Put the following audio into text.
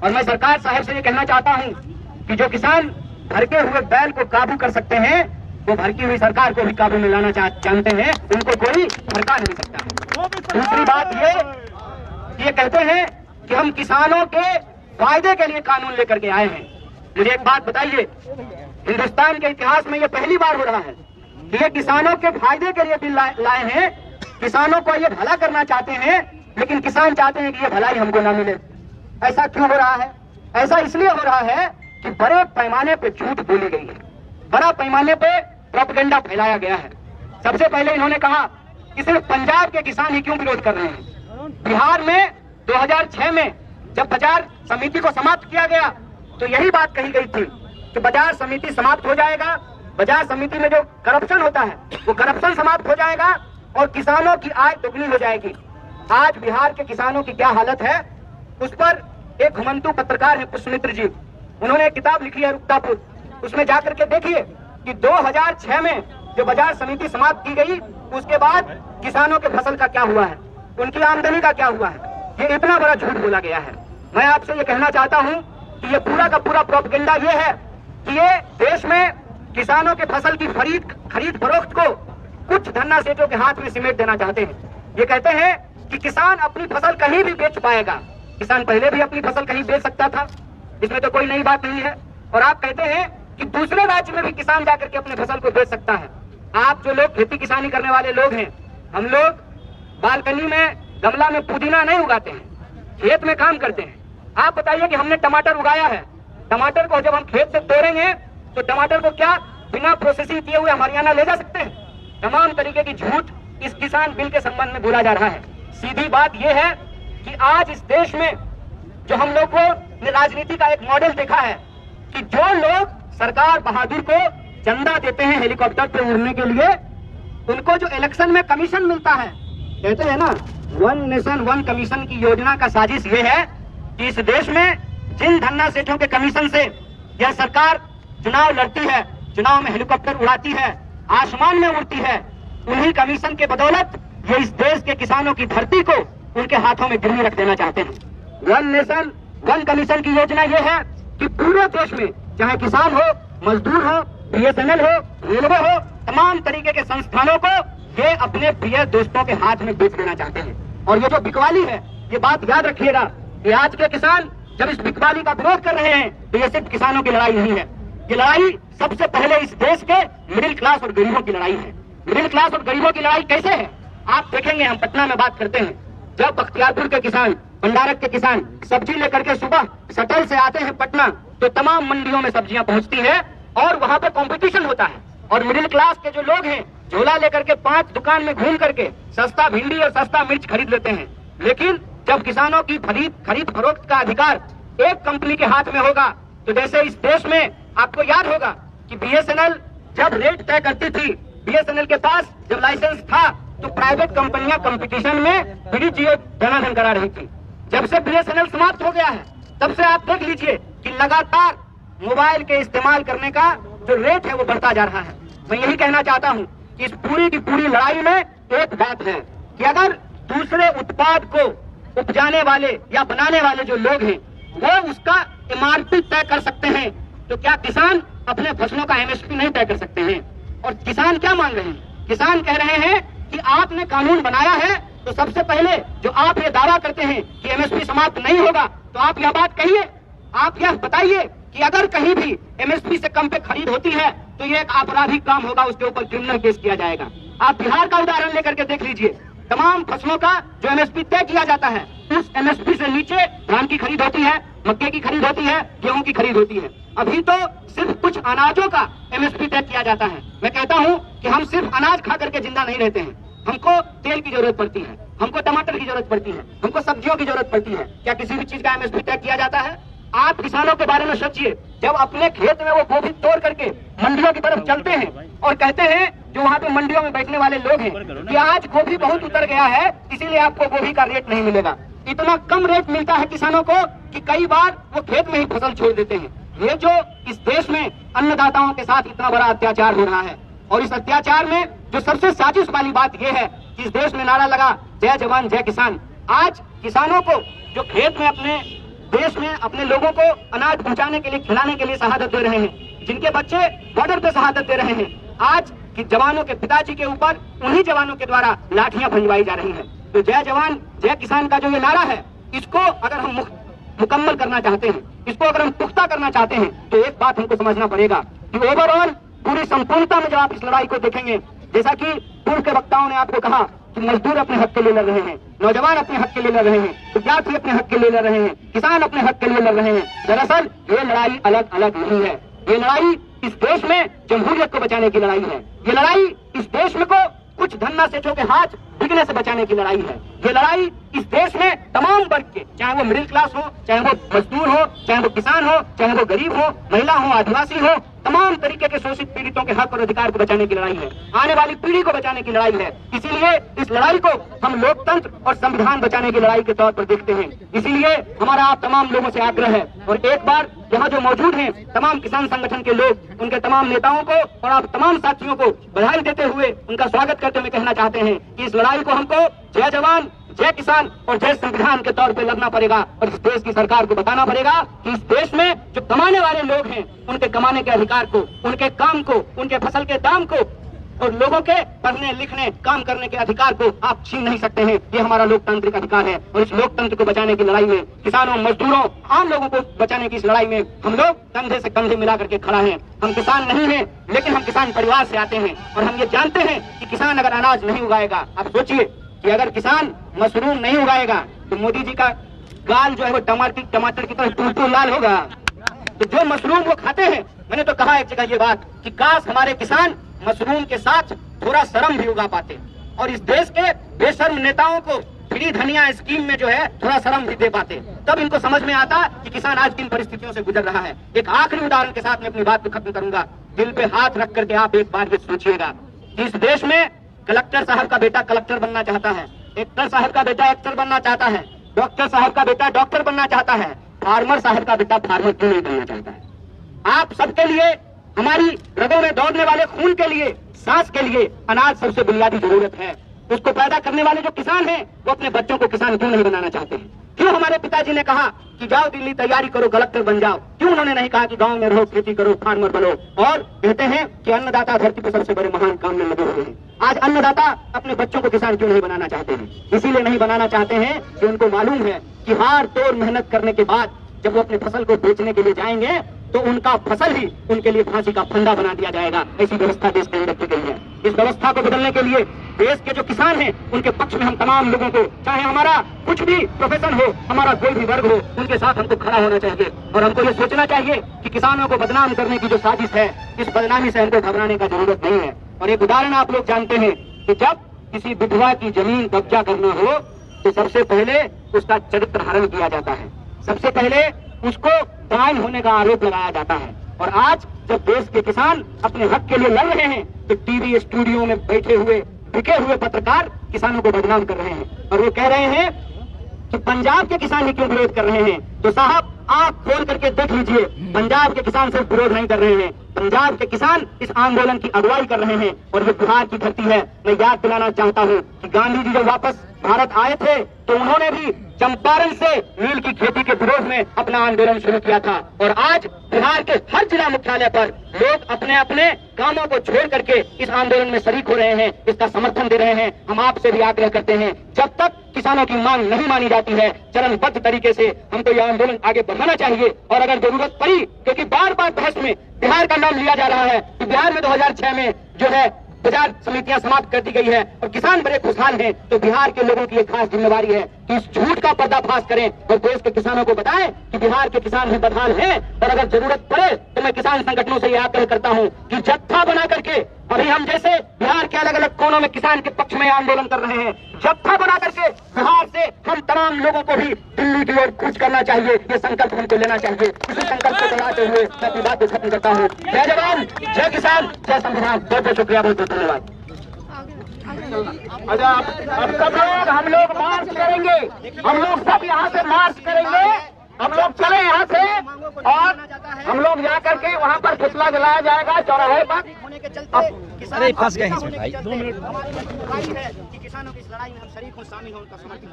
और मैं सरकार साहब से ये कहना चाहता हूँ कि जो किसान भड़के हुए बैल को काबू कर सकते हैं, वो भड़की हुई सरकार को भी काबू में लाना जानते हैं, उनको कोई भड़का नहीं सकता। दूसरी बात ये कहते हैं कि हम किसानों के फायदे के लिए कानून लेकर के आए हैं। मुझे एक बात बताइए, हिंदुस्तान के इतिहास में ये पहली बार हो रहा है कि ये किसानों के फायदे के लिए बिल लाए हैं। किसानों को ये भला करना चाहते हैं, लेकिन किसान चाहते हैं कि ये भलाई हमको ना मिले। ऐसा क्यों हो रहा है? ऐसा इसलिए हो रहा है कि बड़े पैमाने पे झूठ बोली गई है, बड़ा पैमाने पे प्रोपेगेंडा फैलाया गया है। सबसे पहले इन्होंने कहा कि सिर्फ पंजाब के किसान ही क्यों विरोध कर रहे हैं। बिहार में 2006 में जब बाजार समिति को समाप्त किया गया तो यही बात कही गई थी कि बाजार समिति समाप्त हो जाएगा, बाजार समिति में जो करप्शन होता है वो करप्शन समाप्त हो जाएगा और किसानों की आय दुगनी हो जाएगी। आज बिहार के किसानों की क्या हालत है, उस पर एक घुमंतु पत्रकार है पुष्पमित्र जी, उन्होंने एक किताब लिखी है रुक्तापुर। उसमें जाकर के देखिए कि 2006 में जो बाजार समिति समाप्त की गई उसके बाद किसानों के फसल का क्या हुआ है, उनकी आमदनी का क्या हुआ है। ये इतना बड़ा झूठ बोला गया है। मैं आपसे ये कहना चाहता हूँ कि ये पूरा का पूरा प्रोपेगेंडा ये है कि ये देश में किसानों के फसल की खरीद फरोख्त को कुछ धन्ना सेठों के हाथ में सिमेट देना चाहते हैं। ये कहते हैं कि किसान अपनी फसल कहीं भी बेच पाएगा। किसान पहले भी अपनी फसल कहीं बेच सकता था, इसमें तो कोई नई बात नहीं है। और आप कहते हैं कि दूसरे राज्य में भी किसान जाकर के अपने फसल को बेच सकता है। आप जो लोग खेती किसानी करने वाले लोग हैं, हम लोग बालकनी में गमला में पुदीना नहीं उगाते हैं, खेत में काम करते हैं। आप बताइए कि हमने टमाटर उगाया है, टमाटर को जब हम खेत से तोड़ेंगे तो टमाटर को क्या बिना प्रोसेसिंग किए हुए हम हरियाणा ले जा सकते हैं? तमाम तरीके की झूठ इस किसान बिल के संबंध में बोला जा रहा है। सीधी बात यह है कि आज इस देश में जो हम लोग को राजनीति का एक मॉडल देखा है कि जो लोग सरकार बहादुर को चंदा देते हैं हेलीकॉप्टर पर उड़ने के लिए, उनको जो इलेक्शन में कमीशन मिलता है, कहते हैं ना वन नेशन वन कमीशन की योजना का साजिश ये है कि इस देश में जिन धन्ना सेठों के कमीशन से यह सरकार चुनाव लड़ती है, चुनाव में हेलीकॉप्टर उड़ाती है, आसमान में उड़ती है, उन्हीं कमीशन के बदौलत ये इस देश के किसानों की धरती को उनके हाथों में गिरवी रख देना चाहते हैं। वन नेशन वन कमीशन की योजना ये है कि पूरे देश में चाहे किसान हो, मजदूर हो, BSNL हो, रेलवे हो, तमाम तरीके के संस्थानों को ये अपने प्रिय दोस्तों के हाथ में बेच देना चाहते हैं। और ये जो बिकवाली है, ये बात याद रखिएगा कि आज के किसान जब इस बिकवाली का विरोध कर रहे हैं तो ये सिर्फ किसानों की लड़ाई नहीं है, ये लड़ाई सबसे पहले इस देश के मिडिल क्लास और गरीबों की लड़ाई है। मिडिल क्लास और गरीबों की लड़ाई कैसे है आप देखेंगे। हम पटना में बात करते हैं, जब बख्तियारपुर के किसान, भंडारक के किसान सब्जी लेकर के सुबह शटल से आते हैं पटना, तो तमाम मंडियों में सब्जियां पहुंचती हैं और वहां पे कंपटीशन होता है। और मिडिल क्लास के जो लोग हैं झोला लेकर के 5 दुकान में घूम करके सस्ता भिंडी और सस्ता मिर्च खरीद लेते हैं। लेकिन जब किसानों की खरीद फरोख्त का अधिकार एक कंपनी के हाथ में होगा, तो जैसे इस देश में आपको याद होगा कि BSNL जब रेट तय करती थी, BSNL के पास जब लाइसेंस था तो प्राइवेट कंपनियां कंपटीशन में फ्री जियो धनाधन करा रही थी। जब से BSNL समाप्त हो गया है तब से आप देख लीजिए कि लगातार मोबाइल के इस्तेमाल करने का जो रेट है वो बढ़ता जा रहा है। मैं यही कहना चाहता हूं कि इस पूरी की पूरी लड़ाई में एक बात है कि अगर दूसरे उत्पाद को उपजाने वाले या बनाने वाले जो लोग हैं वो उसका MRP तय कर सकते हैं, तो क्या किसान अपने फसलों का MSP नहीं तय कर सकते हैं? और किसान क्या मांग रहे हैं? किसान कह रहे हैं कि आपने कानून बनाया है तो सबसे पहले जो आप ये दावा करते हैं कि MSP समाप्त नहीं होगा, तो आप यह बात कहिए, आप यह बताइए कि अगर कहीं भी MSP से कम पे खरीद होती है तो ये एक आपराधिक काम होगा, उसके ऊपर क्रिमिनल केस किया जाएगा। आप बिहार का उदाहरण लेकर के देख लीजिए, तमाम फसलों का जो MSP तय किया जाता है उस MSP से नीचे धान की खरीद होती है, मक्के की खरीद होती है, गेहूं की खरीद होती है। अभी तो सिर्फ कुछ अनाजों का MSP तय किया जाता है। मैं कहता हूं कि हम सिर्फ अनाज खा करके जिंदा नहीं रहते हैं, हमको तेल की जरूरत पड़ती है, हमको टमाटर की जरूरत पड़ती है, हमको सब्जियों की जरूरत पड़ती है। क्या किसी भी चीज का MSP तय किया जाता है? आप किसानों के बारे में सोचिए, जब अपने खेत में वो गोभी तोड़ करके मंडियों की तरफ चलते हैं और कहते हैं जो वहाँ पे मंडियों में बैठने वाले लोग हैं कि आज गोभी बहुत उतर गया है, इसीलिए आपको गोभी का रेट नहीं मिलेगा। इतना कम रेट मिलता है किसानों को कि कई बार वो खेत में ही फसल छोड़ देते हैं। ये जो इस देश में अन्नदाताओं के साथ इतना बड़ा अत्याचार हो रहा है, और इस अत्याचार में जो सबसे साजिश वाली बात यह है कि इस देश में नारा लगा जय जवान जय किसान। आज किसानों को जो खेत में अपने देश में अपने लोगों को अनाज पहुंचाने के लिए, खिलाने के लिए शहादत दे रहे हैं, जिनके बच्चे बॉर्डर पे शहादत दे रहे हैं, आज कि जवानों के पिताजी के ऊपर उन्हीं जवानों के द्वारा लाठियां भंजवाई जा रही हैं। तो जय जवान जय किसान का जो ये नारा है, इसको अगर हम मुकम्मल करना चाहते हैं, इसको अगर हम पुख्ता करना चाहते हैं, तो एक बात हमको समझना पड़ेगा कि ओवरऑल पूरी संपूर्णता में जब आप इस लड़ाई को देखेंगे, जैसा कि पूर्व के वक्ताओं ने आपको कहा कि मजदूर अपने हक के लिए लड़ रहे हैं, नौजवान अपने हक के लिए लड़ रहे हैं, विद्यार्थी अपने हक के लिए लड़ रहे हैं, किसान अपने हक के लिए लड़ रहे हैं। दरअसल ये लड़ाई अलग अलग नहीं है, ये लड़ाई इस देश में जमहूरियत को बचाने की लड़ाई है। ये लड़ाई इस देश में को कुछ धन्ना सेठों के हाथ बिकने से बचाने की लड़ाई है। ये लड़ाई इस देश में तमाम वर्ग के, चाहे वो मिडिल क्लास हो, चाहे वो मजदूर हो, चाहे वो किसान हो, चाहे वो गरीब हो, महिला हो, आदिवासी हो, तमाम तरीके के शोषित पीड़ितों के हक और अधिकार को बचाने की लड़ाई है, आने वाली पीढ़ी को बचाने की लड़ाई है। इसीलिए इस लड़ाई को हम लोकतंत्र और संविधान बचाने की लड़ाई के तौर पर देखते हैं। इसीलिए हमारा आप तमाम लोगों से आग्रह है, और एक बार यहाँ जो मौजूद हैं तमाम किसान संगठन के लोग, उनके तमाम नेताओं को और आप तमाम साथियों को बधाई देते हुए उनका स्वागत करते हुए कहना चाहते हैं कि इस लड़ाई को हमको जय जवान जय किसान और जय संविधान के तौर पे लड़ना पड़ेगा, और इस देश की सरकार को बताना पड़ेगा कि इस देश में जो कमाने वाले लोग हैं, उनके कमाने के अधिकार को, उनके काम को, उनके फसल के दाम को और लोगों के पढ़ने लिखने काम करने के अधिकार को आप छीन नहीं सकते हैं। ये हमारा लोकतांत्रिक अधिकार है, और इस लोकतंत्र को बचाने की लड़ाई में, किसानों, मजदूरों, आम लोगों को बचाने की इस लड़ाई में हम लोग कंधे से कंधे मिला करके खड़ा है। हम किसान नहीं हैं, लेकिन हम किसान परिवार से आते हैं, और हम ये जानते हैं कि किसान अगर अनाज नहीं उगाएगा, आप सोचिए कि अगर किसान मशरूम नहीं उगाएगा तो मोदी जी का गाल जो है वो टमाटर की तरह टूट लाल होगा। तो जो मशरूम वो खाते हैं, मैंने तो कहा एक जगह ये बात कि काश हमारे किसान मशरूम के साथ थोड़ा शर्म भी उगा पाते, और इस देश के बेशर्म नेताओं को फ्री धनिया स्कीम में जो है थोड़ा शर्म भी दे पाते, तब इनको समझ में आता कि किसान आज किन परिस्थितियों से गुजर रहा है। एक आखिरी उदाहरण के साथ मैं अपनी बात को खत्म करूंगा। दिल पे हाथ रख करके आप एक बार ये सोचिएगा, इस देश में कलेक्टर साहब का बेटा कलेक्टर बनना चाहता है, एक्टर साहब का बेटा एक्टर बनना चाहता है, डॉक्टर साहब का बेटा डॉक्टर बनना चाहता है, फार्मर साहब का बेटा फार्मर क्यों नहीं बनना चाहता है? आप सबके लिए, हमारी रगों में दौड़ने वाले खून के लिए, सांस के लिए अनाज सबसे बुनियादी जरूरत है। उसको पैदा करने वाले जो किसान हैं, वो अपने बच्चों को किसान क्यों नहीं बनाना चाहते हैं? क्यों हमारे पिताजी ने कहा कि जाओ दिल्ली तैयारी करो, कलेक्टर बन जाओ? क्यों उन्होंने नहीं कहा कि गांव में रहो, खेती करो, फार्मर बनो? और कहते हैं कि अन्नदाता धरती पर सबसे बड़े महान काम में लगे हुए हैं। आज अन्नदाता अपने बच्चों को किसान क्यों नहीं बनाना चाहते हैं? इसीलिए नहीं बनाना चाहते हैं कि उनको मालूम है कि हार तोड़ मेहनत करने के बाद जब वो अपने फसल को बेचने के लिए जाएंगे, तो उनका फसल ही उनके लिए फांसी का फंदा बना दिया जाएगा। ऐसी व्यवस्था देश के अंदर की गई है। इस व्यवस्था को बदलने के लिए देश के जो किसान हैं, उनके पक्ष में हम तमाम लोगों को, चाहे हमारा कुछ भी प्रोफेशन हो, हमारा कोई भी वर्ग हो, उनके साथ हमको खड़ा होना चाहिए, और हमको ये सोचना चाहिए कि किसानों को बदनाम करने की जो साजिश है, इस बदनामी से हमको घबराने का जरूरत नहीं है। और एक उदाहरण आप लोग जानते हैं कि जब किसी विधवा की जमीन कब्जा करना हो, तो सबसे पहले उसका चरित्र हरण किया जाता है, सबसे पहले उसको डायन होने का आरोप लगाया जाता है। और आज जब देश के किसान अपने हक के लिए लड़ रहे हैं, तो टीवी स्टूडियो में बैठे हुए बिके हुए पत्रकार किसानों को बदनाम कर रहे हैं, और वो कह रहे हैं कि पंजाब के किसान ही क्यों विरोध कर रहे हैं? तो साहब आप खोल करके देख लीजिए, पंजाब के किसान सिर्फ विरोध नहीं कर रहे हैं, पंजाब के किसान इस आंदोलन की अगुवाई कर रहे हैं, और ये बिहार की धरती है। मैं याद दिलाना चाहता हूँ कि गांधी जी जब वापस भारत आए थे, तो उन्होंने भी चंपारण से नील की खेती के विरोध में अपना आंदोलन शुरू किया था। और आज बिहार के हर जिला मुख्यालय पर लोग अपने अपने कामों को छोड़ करके इस आंदोलन में शरीक हो रहे हैं, इसका समर्थन दे रहे हैं। हम आपसे भी आग्रह करते हैं, जब तक किसानों की मांग नहीं मानी जाती है, चरणबद्ध तरीके से हमको यह आंदोलन आगे बढ़ाना चाहिए। और अगर जरूरत पड़ी, क्योंकि बार बार बहस में बिहार का नाम लिया जा रहा है कि बिहार में 2006 में जो है बाजार समितियां समाप्त कर दी गई है और किसान बड़े खुशहाल हैं, तो बिहार के लोगों की एक खास जिम्मेवारी है कि इस झूठ का पर्दाफाश करें और देश के किसानों को बताएं कि बिहार के किसान ही बदहाल हैं। और अगर जरूरत पड़े तो मैं किसान संगठनों से यह आग्रह करता हूं कि जत्था बना करके, अभी हम जैसे बिहार के अलग अलग कोनों में किसान के पक्ष में आंदोलन कर रहे हैं, जत्था बना करके बिहार से हम तमाम लोगों को भी दिल्ली की ओर कूच करना चाहिए। ये संकल्प हमको लेना चाहिए। इसी संकल्प को बढ़ाते हुए मैं अपनी बात को खत्म करता हूँ। जय जवान, जय किसान, जय संविधान। बहुत बहुत शुक्रिया, बहुत बहुत धन्यवाद। अच्छा, अब सब लोग, हम लोग मार्च करेंगे, हम लोग सब यहाँ से मार्च करेंगे, हम लोग चले यहाँ से, और हम लोग जा करके वहाँ पर पुतला जलाया जाएगा चौराहे पर। अरे फंस गए इसमें भाई, 2 मिनट। किसानों की इस लड़ाई में हम शरीक हो, शामिल हो, उनका समर्थन